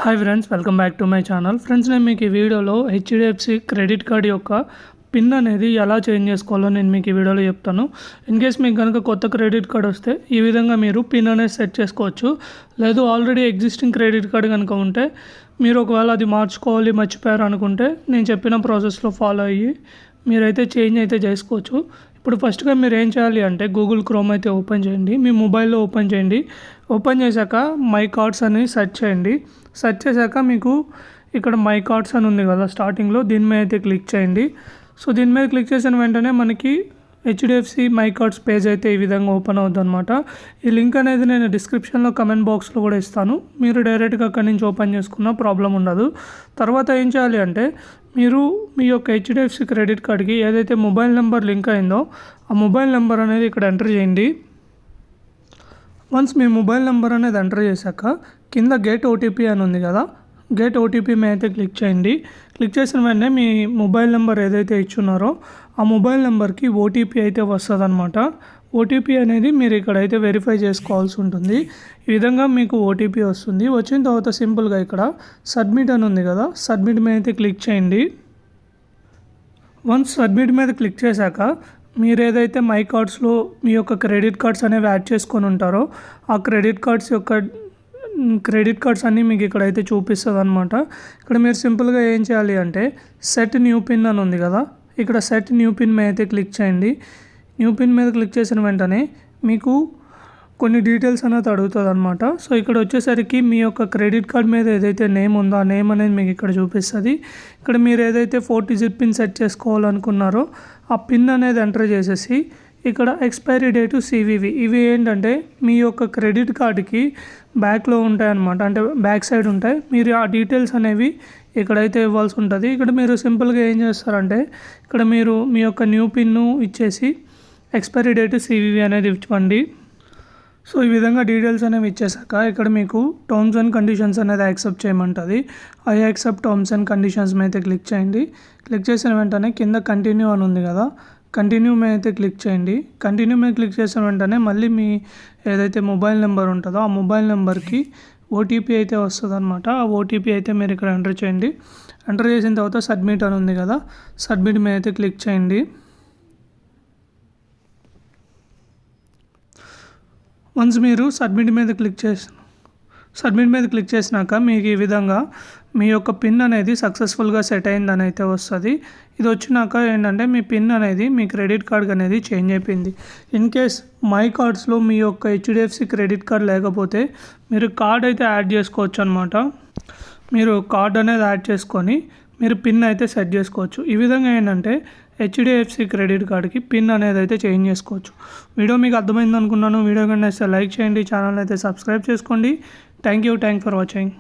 Hi friends, welcome back to my channel. Friends, నేను మీకు ఈ వీడియోలో హెచ్డిఎఫ్సి క్రెడిట్ కార్డ్ యొక్క పిన్ అనేది ఎలా చేంజ్ చేసుకోవాలో నేను మీకు ఈ వీడియోలో చెప్తాను. ఇన్ కేస్ మీకు కనుక కొత్త క్రెడిట్ కార్డ్ వస్తే ఈ విధంగా మీరు పిన్ అనేది సెట్ చేసుకోవచ్చు. లేదు ఆల్రెడీ ఎగ్జిస్టింగ్ క్రెడిట్ కార్డ్ కనుక ఉంటే మీరు ఒకవేళ అది మార్చుకోవాలి మర్చిపోయారు అనుకుంటే నేను చెప్పిన ప్రాసెస్లో ఫాలో అయ్యి మీరైతే చేంజ్ అయితే చేసుకోవచ్చు. ఇప్పుడు ఫస్ట్గా మీరు ఏం చేయాలి అంటే గూగుల్ క్రోమ్ అయితే ఓపెన్ చేయండి, మీ మొబైల్లో ఓపెన్ చేయండి. ఓపెన్ చేశాక మై కార్డ్స్ అని సెర్చ్ చేయండి. సెర్చ్ చేశాక మీకు ఇక్కడ మై కార్డ్స్ అని ఉంది కదా స్టార్టింగ్లో, దీని మీద అయితే క్లిక్ చేయండి. సో దీని మీద క్లిక్ చేసిన వెంటనే మనకి హెచ్డిఎఫ్సి మై కార్డ్స్ పేజ్ అయితే ఈ విధంగా ఓపెన్ అవుతుంది అనమాట. ఈ లింక్ అనేది నేను డిస్క్రిప్షన్లో కమెంట్ బాక్స్లో కూడా ఇస్తాను. మీరు డైరెక్ట్గా అక్కడి నుంచి ఓపెన్ చేసుకున్న ప్రాబ్లం ఉండదు. తర్వాత ఏం చేయాలి అంటే మీరు మీ యొక్క హెచ్డిఎఫ్సి క్రెడిట్ కార్డ్కి ఏదైతే మొబైల్ నెంబర్ లింక్ అయిందో ఆ మొబైల్ నెంబర్ అనేది ఇక్కడ ఎంటర్ చేయండి. వన్స్ మీ మొబైల్ నెంబర్ అనేది ఎంటర్ చేశాక కింద గెట్ ఓటీపీ అని ఉంది కదా, గెట్ ఓటీపీ మీద అయితే క్లిక్ చేయండి. క్లిక్ చేసిన వెంటనే మీ మొబైల్ నెంబర్ ఏదైతే ఇచ్చున్నారో ఆ మొబైల్ నెంబర్కి ఓటీపీ అయితే వస్తుంది అనమాట. ఓటీపీ అనేది మీరు ఇక్కడైతే వెరిఫై చేసుకోవాల్సి ఉంటుంది. ఈ విధంగా మీకు ఓటీపీ వస్తుంది. వచ్చిన తర్వాత సింపుల్గా ఇక్కడ సబ్మిట్ అని ఉంది కదా, సబ్మిట్ మీద అయితే క్లిక్ చేయండి. వన్స్ సబ్మిట్ మీద క్లిక్ చేశాక మీరు ఏదైతే మై కార్డ్స్లో మీ యొక్క క్రెడిట్ కార్డ్స్ అనేవి యాడ్ చేసుకొని ఉంటారో ఆ క్రెడిట్ కార్డ్స్ అన్నీ మీకు ఇక్కడైతే చూపిస్తుంది అనమాట. ఇక్కడ మీరు సింపుల్గా ఏం చేయాలి అంటే సెట్ న్యూ పిన్ అని ఉంది కదా, ఇక్కడ సెట్ న్యూ పిన్ మీద అయితే క్లిక్ చేయండి. న్యూ పిన్ మీద క్లిక్ చేసిన వెంటనే మీకు కొన్ని డీటెయిల్స్ అనేది అడుగుతుంది అనమాట. సో ఇక్కడ వచ్చేసరికి మీ యొక్క క్రెడిట్ కార్డ్ మీద ఏదైతే నేమ్ ఉందో ఆ నేమ్ అనేది మీకు ఇక్కడ చూపిస్తుంది. ఇక్కడ మీరు ఏదైతే 4 డిజిట్ పిన్ సెట్ చేసుకోవాలనుకున్నారో ఆ పిన్ అనేది ఎంటర్ చేసేసి ఇక్కడ ఎక్స్పైరీ డేటు సివివి ఇవి ఏంటంటే మీ యొక్క క్రెడిట్ కార్డుకి బ్యాక్లో ఉంటాయి అన్నమాట, అంటే బ్యాక్ సైడ్ ఉంటాయి. మీరు ఆ డీటెయిల్స్ అనేవి ఇక్కడైతే ఇవ్వాల్సి ఉంటుంది. ఇక్కడ మీరు సింపుల్గా ఏం చేస్తారంటే ఇక్కడ మీరు మీ యొక్క న్యూ పిన్ను ఇచ్చేసి ఎక్స్పైరీ డేటు సివివి అనేది ఇవ్వండి. సో ఈ విధంగా డీటెయిల్స్ అనేవి ఇచ్చేసాక ఇక్కడ మీకు టర్మ్స్ అండ్ కండిషన్స్ అనేది యాక్సెప్ట్ చేయమంటుంది. I accept terms and conditions మీద అయితే క్లిక్ చేయండి. క్లిక్ చేసిన వెంటనే కింద కంటిన్యూ అని ఉంది కదా, కంటిన్యూ మీద అయితే క్లిక్ చేయండి. కంటిన్యూ మీద క్లిక్ చేసిన వెంటనే మళ్ళీ మీ ఏదైతే మొబైల్ నెంబర్ ఉంటుందో ఆ మొబైల్ నెంబర్కి ఓటీపీ అయితే వస్తుంది అనమాట. ఆ ఓటీపీ అయితే మీరు ఇక్కడ ఎంటర్ చేయండి. ఎంటర్ చేసిన తర్వాత సబ్మిట్ అని ఉంది కదా, సబ్మిట్ మీద అయితే క్లిక్ చేయండి. వన్స్ మీరు సబ్మిట్ మీద క్లిక్ చేసినాక మీకు ఈ విధంగా మీ యొక్క పిన్ అనేది సక్సెస్ఫుల్గా సెట్ అయిందని అయితే వస్తుంది. ఇది వచ్చినాక ఏంటంటే మీ పిన్ అనేది మీ క్రెడిట్ కార్డ్ అనేది చేంజ్ అయిపోయింది. ఇన్ కేస్ మై కార్డ్స్లో మీ యొక్క హెచ్డిఎఫ్సి క్రెడిట్ కార్డ్ లేకపోతే మీరు కార్డ్ అయితే యాడ్ చేసుకోవచ్చు అనమాట. మీరు కార్డ్ అనేది యాడ్ చేసుకొని మీరు పిన్ అయితే సెట్ చేసుకోవచ్చు. ఈ విధంగా ఏంటంటే హెచ్డిఎఫ్సి క్రెడిట్ కార్డ్కి పిన్ అనేది అయితే చేంజ్ చేసుకోవచ్చు. వీడియో మీకు అర్థమైంది అనుకున్నాను. వీడియో కన్నా లైక్ చేయండి, ఛానల్ అయితే సబ్స్క్రైబ్ చేసుకోండి. Thank you for watching.